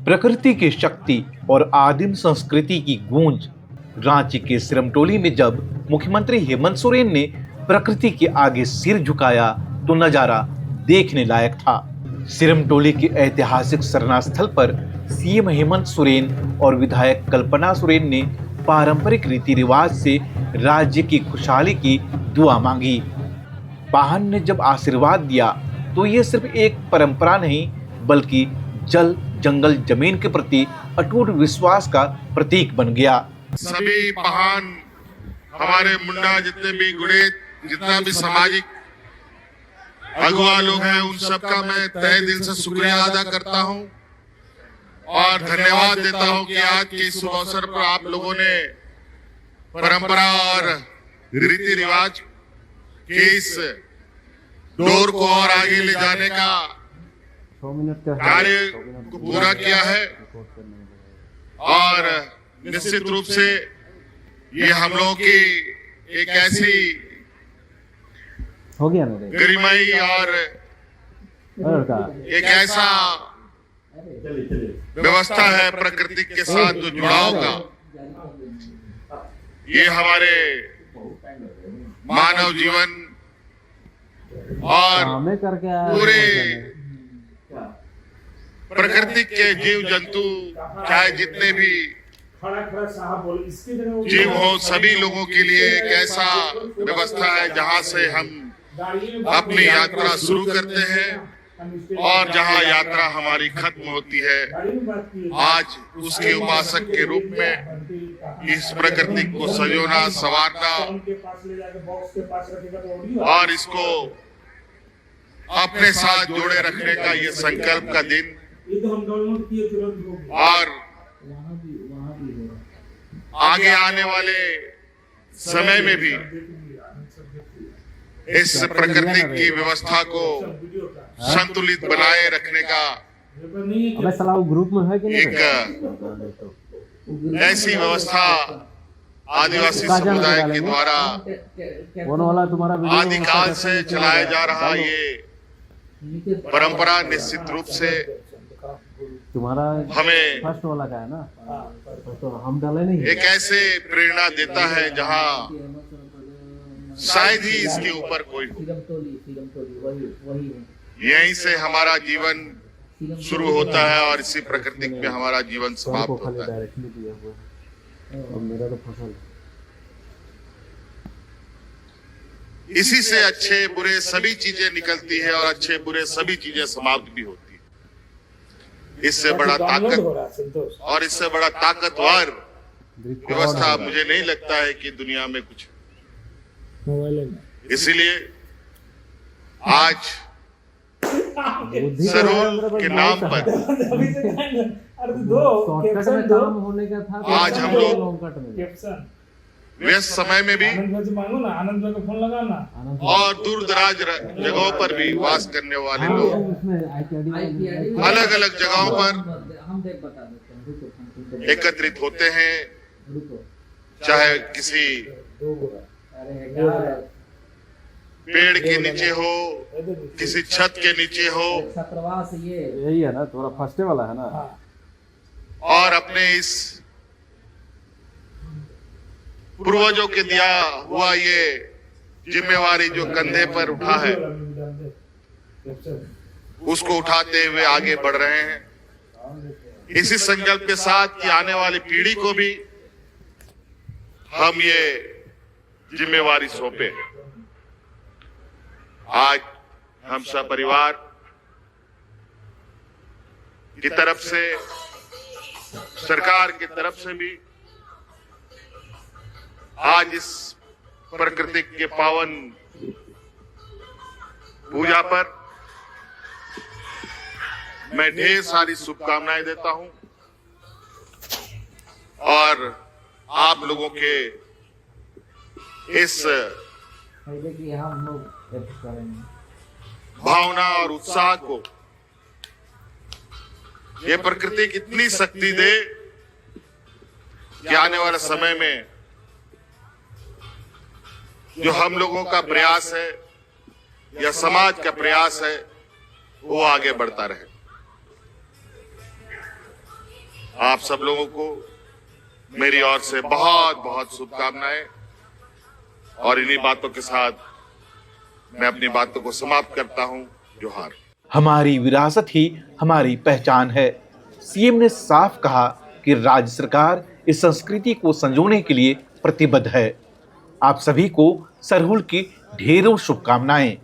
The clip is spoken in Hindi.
प्रकृति की शक्ति और आदिम संस्कृति की गूंज। रांची के सिरमटोली में जब मुख्यमंत्री हेमंत सोरेन ने प्रकृति के आगे सिर झुकाया तो नजारा देखने लायक था। सिरमटोली के ऐतिहासिक सरना स्थल पर सीएम हेमंत सोरेन और विधायक कल्पना सोरेन ने पारंपरिक रीति रिवाज से राज्य की खुशहाली की दुआ मांगी। वाहन ने जब आशीर्वाद दिया तो ये सिर्फ एक परंपरा नहीं बल्कि जल जंगल जमीन के प्रति अटूट विश्वास का प्रतीक बन गया। सभी महान हमारे मुंडा जितने भी गुणेत जितना भी सामाजिक अगुवा लोग हैं उन सबका मैं तहे दिल से शुक्रिया अदा करता हूं और धन्यवाद देता हूं कि आज के इस अवसर पर आप लोगों ने परंपरा और रीति रिवाज के इस दौर को और आगे ले जाने का कार्य को पूरा किया है और निश्चित रूप से ये हम लोगों की एक ऐसी गरिमाई और एक ऐसा व्यवस्था है प्रकृति के साथ जो जुड़ाव का, ये हमारे मानव जीवन और पूरे प्रकृति के जीव जंतु चाहे जितने भी जीव हो सभी लोगों के लिए एक ऐसा व्यवस्था है जहां से हम अपनी यात्रा शुरू करते हैं और जहां यात्रा हमारी खत्म होती है। आज उसके उपासक के रूप में इस प्रकृति को सजोना संवारना और इसको अपने साथ जोड़े रखने का ये संकल्प का दिन और आगे आने वाले समय में भी इस प्रकृति की व्यवस्था को संतुलित बनाए रखने का ग्रुप में है कि एक ऐसी व्यवस्था आदिवासी समुदाय के द्वारा आदिकाल से चलाया जा रहा ये परंपरा निश्चित रूप से तुम्हारा हमें फर्स्ट वाला का है ना, तो हम डाले नहीं एक ऐसे प्रेरणा देता है जहां शायद ही इसके ऊपर कोई हो। यहीं से हमारा जीवन शुरू होता है और इसी प्रकृति में हमारा जीवन समाप्त होता है। इसी से अच्छे बुरे सभी चीजें निकलती है और अच्छे बुरे सभी चीजें समाप्त भी होती है। इससे बड़ा ताकत और इससे बड़ा ताकतवर व्यवस्था मुझे नहीं लगता है कि दुनिया में कुछ। इसीलिए आज सरोवर के नाम पर आज हम लोग व्यस्त समय में भी और दूर दराज जगहों पर भी वास करने वाले लोग अलग अलग जगहों पर एकत्रित होते हैं, चाहे किसी पेड़ के नीचे हो, किसी छत के नीचे हो, यही है ना थोड़ा फर्स्ट वाला है ना, और अपने इस पूर्वजों के दिया हुआ ये जिम्मेवारी जो कंधे पर उठा है उसको उठाते हुए आगे बढ़ रहे हैं इसी संकल्प के साथ कि आने वाली पीढ़ी को भी हम ये जिम्मेवारी सौंपे। आज हम सब परिवार की तरफ से सरकार की तरफ से भी आज इस प्रकृति के पावन पूजा पर मैं ढेर सारी शुभकामनाएं देता हूं और आप लोगों के इस भावना और उत्साह को ये प्रकृति कितनी शक्ति दे कि आने वाले समय में जो हम लोगों का प्रयास है या समाज का प्रयास है वो आगे बढ़ता रहे। आप सब लोगों को मेरी ओर से बहुत बहुत शुभकामनाएं, और इन्हीं बातों के साथ मैं अपनी बातों को समाप्त करता हूं। जोहार। हमारी विरासत ही हमारी पहचान है। सीएम ने साफ कहा कि राज्य सरकार इस संस्कृति को संजोने के लिए प्रतिबद्ध है। आप सभी को सरहुल की ढेरों शुभकामनाएं।